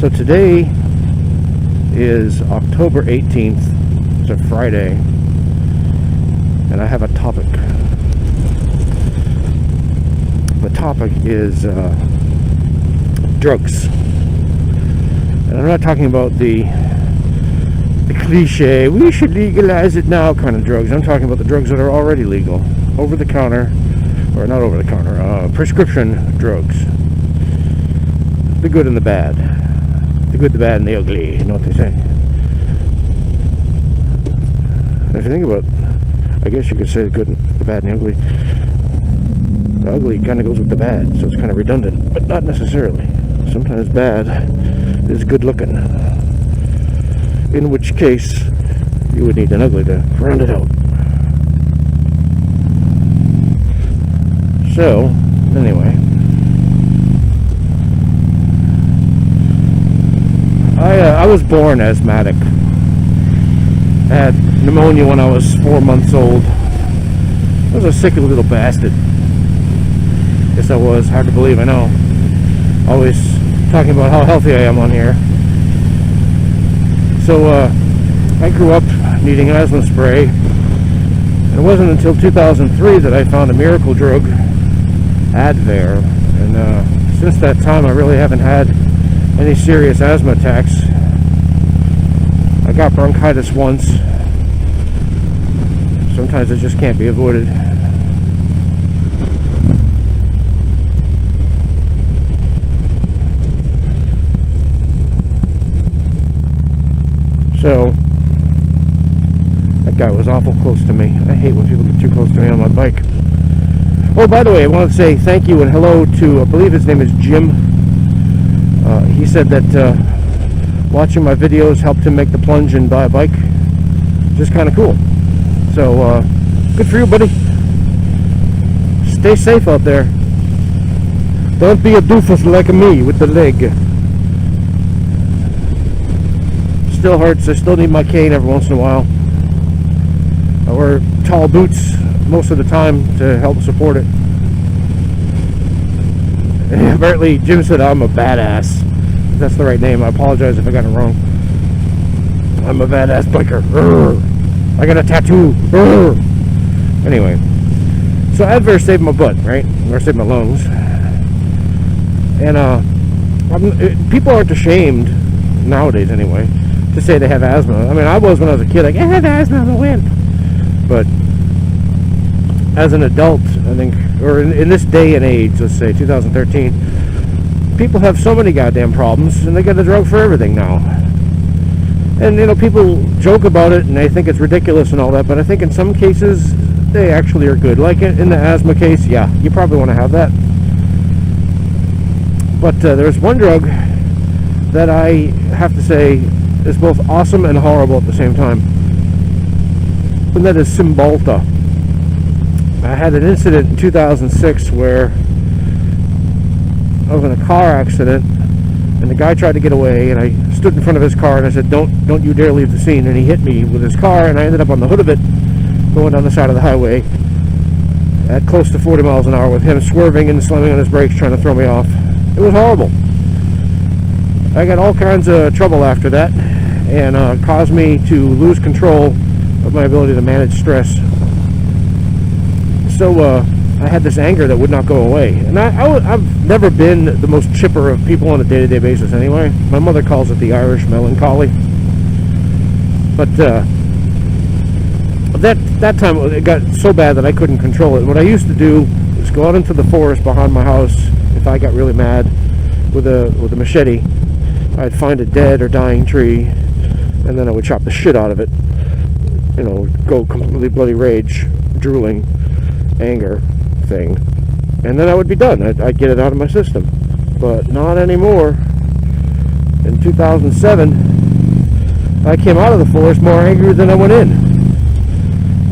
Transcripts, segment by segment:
So today is October 18th. It's a Friday, and I have a topic. The topic is drugs, and I'm not talking about the cliche "we should legalize it now" kind of drugs. I'm talking about the drugs that are already legal, over the counter, or not over the counter, prescription drugs. The good and the bad. The good, the bad, and the ugly. You know what they say. And if you think about it, I guess you could say the good, the bad, and the ugly. The ugly kind of goes with the bad, so it's kind of redundant, but not necessarily. Sometimes bad is good looking. In which case, you would need an ugly to round it out. So, anyway. I was born asthmatic. I had pneumonia when I was 4 months old. I was a sick little bastard. Yes, I was. Hard to believe, I know. Always talking about how healthy I am on here. So, I grew up needing asthma spray. And it wasn't until 2003 that I found a miracle drug, Advair. And since that time, I really haven't had any serious asthma attacks. I got bronchitis once. Sometimes it just can't be avoided. So, that guy was awful close to me. I hate when people get too close to me on my bike. Oh, by the way, I want to say thank you and hello to, I believe his name is Jim. He said that watching my videos helped him make the plunge and buy a bike. Just kind of cool. So, good for you, buddy. Stay safe out there. Don't be a doofus like me with the leg. Still hurts. I still need my cane every once in a while. I wear tall boots most of the time to help support it. And apparently, Jim said I'm a badass. If that's the right name. I apologize if I got it wrong. I'm a badass biker. Urgh. I got a tattoo. Urgh. Anyway, so Advair saved my butt, right? Or saved my lungs. And people aren't ashamed nowadays, anyway, to say they have asthma. I mean, I was when I was a kid, like, I have asthma, I'm a wimp. But as an adult, I think, or in this day and age, let's say 2013, people have so many goddamn problems, and they get a drug for everything now. And, you know, people joke about it, and they think it's ridiculous and all that, but I think in some cases, they actually are good. Like in the asthma case, yeah, you probably want to have that. But there's one drug that I have to say is both awesome and horrible at the same time. And that is Cymbalta. I had an incident in 2006 where I was in a car accident, and the guy tried to get away, and I stood in front of his car, and I said, don't you dare leave the scene. And he hit me with his car, and I ended up on the hood of it, going down the side of the highway at close to 40 miles an hour with him swerving and slamming on his brakes, trying to throw me off. It was horrible. I got all kinds of trouble after that, and caused me to lose control of my ability to manage stress. So I had this anger that would not go away. And I've never been the most chipper of people on a day-to-day basis anyway. My mother calls it the Irish melancholy. But that time it got so bad that I couldn't control it. What I used to do is go out into the forest behind my house if I got really mad with a machete. I'd find a dead or dying tree, and then I would chop the shit out of it. You know, go completely bloody rage, drooling, anger thing, and then I would be done. I'd get it out of my system. But not anymore. In 2007, I came out of the forest more angry than I went in,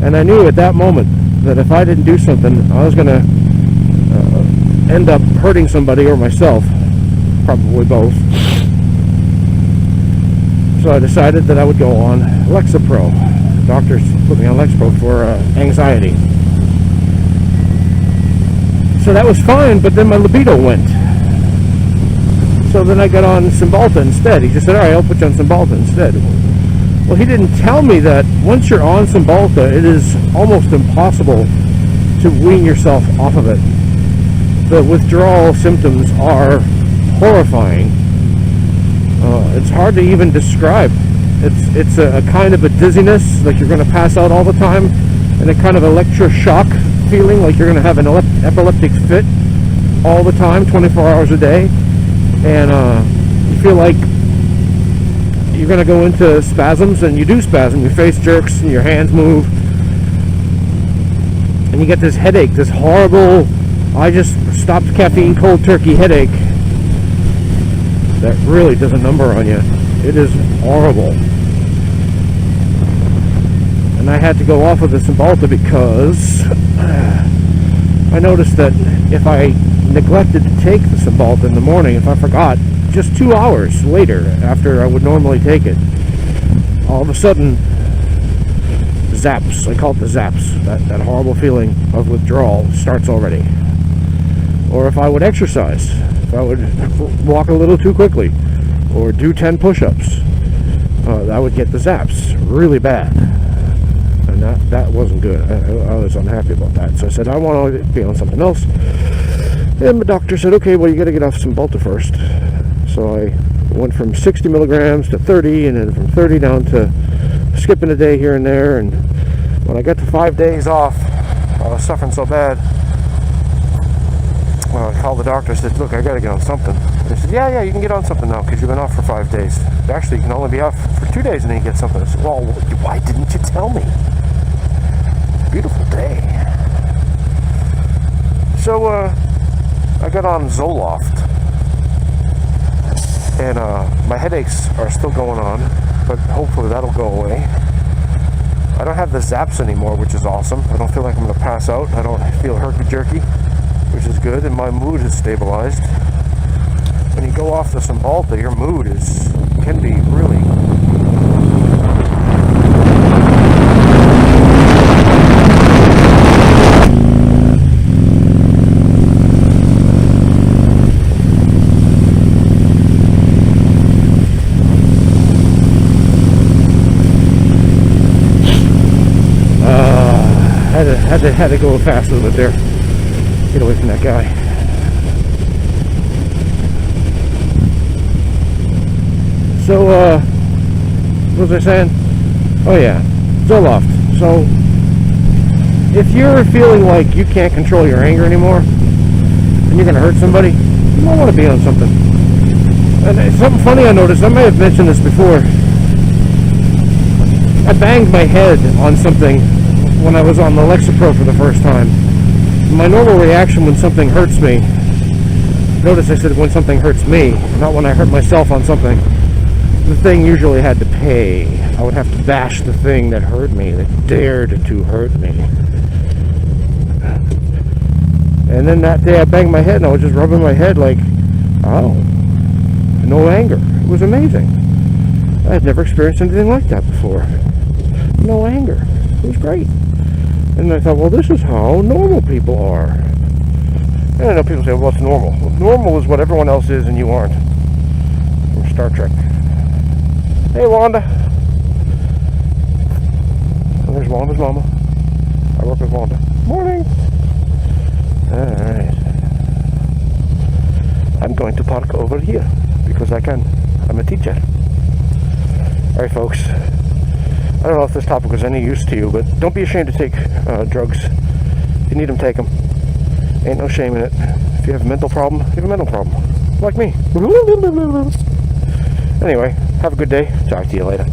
and I knew at that moment that if I didn't do something, I was going to end up hurting somebody or myself, probably both. So I decided that I would go on Lexapro. Doctors put me on Lexapro for anxiety. So that was fine, but then my libido went. So then I got on Cymbalta instead. He just said, alright, I'll put you on Cymbalta instead. Well, he didn't tell me that once you're on Cymbalta, it is almost impossible to wean yourself off of it. The withdrawal symptoms are horrifying. It's hard to even describe. It's a kind of a dizziness, like you're going to pass out all the time, and a kind of electroshock feeling, like you're going to have an epileptic fit all the time, 24 hours a day. And you feel like you're going to go into spasms, and you do spasm. Your face jerks and your hands move, and you get this headache, this horrible, I just stopped caffeine cold turkey headache that really does a number on you. It is horrible. And I had to go off of the Cymbalta because I noticed that if I neglected to take the Cymbalta in the morning, if I forgot, just 2 hours later after I would normally take it, all of a sudden, zaps, I call it the zaps, that horrible feeling of withdrawal starts already. Or if I would exercise, if I would walk a little too quickly, or do 10 push-ups, I would get the zaps really bad. And that wasn't good. I was unhappy about that. So I said, I want to be on something else. And my doctor said, okay, well, you got to get off Cymbalta first. So I went from 60 milligrams to 30, and then from 30 down to skipping a day here and there. And when I got to 5 days off, I was suffering so bad. Well, I called the doctor and said, look, I got to get on something. They said, yeah, you can get on something now because you've been off for 5 days. Actually, you can only be off for 2 days and then you get something. I said, well, why didn't you tell me? Beautiful day. So, I got on Zoloft. And my headaches are still going on, but hopefully that'll go away. I don't have the zaps anymore, which is awesome. I don't feel like I'm going to pass out. I don't feel herky-jerky, which is good, and my mood has stabilized. When you go off the Cymbalta, your mood can be really... had to go fast a little bit there. Get away from that guy. So, what was I saying? Oh yeah, Zoloft. So, if you're feeling like you can't control your anger anymore, and you're going to hurt somebody, you might want to be on something. And it's something funny I noticed, I may have mentioned this before. I banged my head on something when I was on the Lexapro for the first time. My normal reaction when something hurts me, notice I said when something hurts me, not when I hurt myself on something, the thing usually had to pay. I would have to bash the thing that hurt me, that dared to hurt me. And then that day I banged my head and I was just rubbing my head like, oh, no anger. It was amazing. I had never experienced anything like that before. No anger. It was great. And I thought, well, this is how normal people are. And I know people say, well, what's normal? Well, normal is what everyone else is and you aren't. From Star Trek. Hey, Wanda. And there's Wanda's mama. I work with Wanda. Morning. Alright. I'm going to park over here because I can. I'm a teacher. Alright, folks. I don't know if this topic was any use to you, but don't be ashamed to take drugs. If you need them, take them. Ain't no shame in it. If you have a mental problem, you have a mental problem. Like me. Anyway, have a good day. Talk to you later.